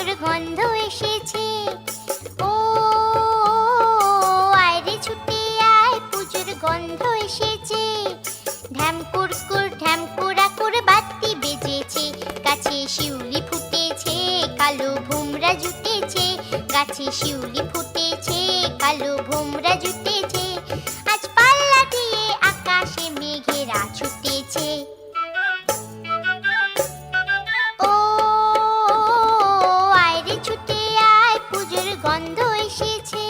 পুজোর গন্ধ এসেছে। ও আয় রে ছুটে আয়, পুজোর গন্ধ এসেছে। ঢ্যাম কুরকুর ঢ্যাম কুড়াকুর বাতি বেজেছে, গাছে শিউলি ফুটেছে, কালো ভোমরা জুটেছে। গাছে শিউলি ফুটেছে, কালো ভোমরা জুটেছে। আজ পাল্লা দিয়ে আকাশে মেঘেরা ছুটেছে। ও আয় রে ছুটে আয়, পুজোর গন্ধ এসেছে।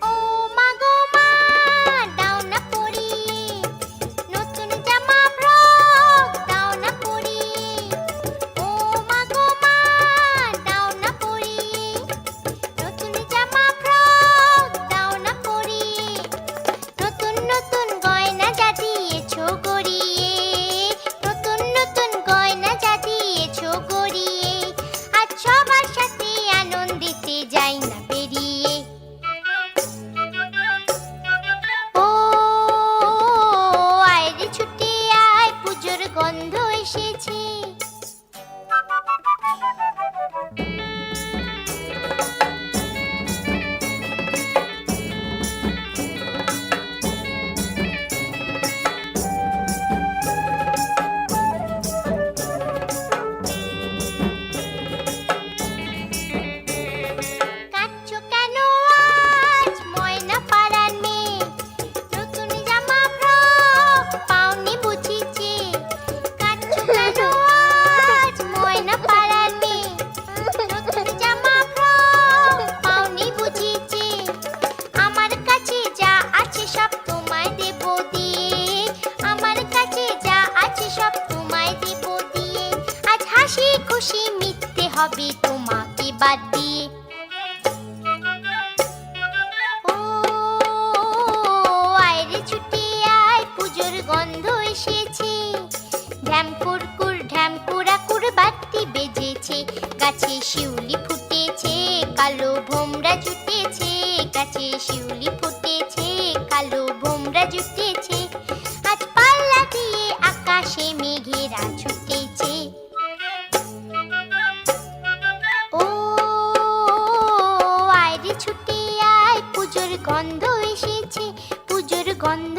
ও মা গো মা, দাও না পরিয়ে নতুন জামা ফ্রক, দাও না পরিয়ে। ও মা গো মা, দাও না পরিয়ে নতুন জামা ফ্রক, দাও না পরিয়ে। নতুন নতুন গয়না যা দিয়েছো গড়িয়ে, নতুন নতুন গয়না যা দিয়েছো গড়িয়ে। আজ সবার সাথে আনন্দিতে যাই না বেরিয়ে। ও আয় রে ছুটে আয়, পুজোর গন্ধ এসেছে। কাঁদছো কেন আজ ময়না পাড়ার মেয়ে, নতুন জামা ফ্রক পাওনি বুঝিছে। কাঁদছো কেন আজ ময়না পাড়ার মেয়ে, নতুন জামা ফ্রক পাওনি বুঝিছে। আমার কাছে যা আছে সব তোমায় দেব দিয়ে, আমার কাছে যা আছে সব তোমায় দেব দিয়ে। আজ হাসি খুশি মিথ্যে হবে তোমাকে বাদ দিয়ে। ও আয় রে ছুটে আয়, পুজোর গন্ধ এসেছে। ঢ্যাম কুরকুর ঢ্যাম কুড়াকুর বাতি বেজেছে, গাছে শিউলি ফুটেছে, কালো ভোমরা জুটেছে। গাছে শিউলি ফুটেছে, কালো ভোমরা জুটেছে। আজ পাল্লা দিয়ে আকাশে মেঘেরা ছুটেছে। ও আয় রে ছুটে আয়, পুজোর গন্ধ এসেছে, পুজোর গন্ধ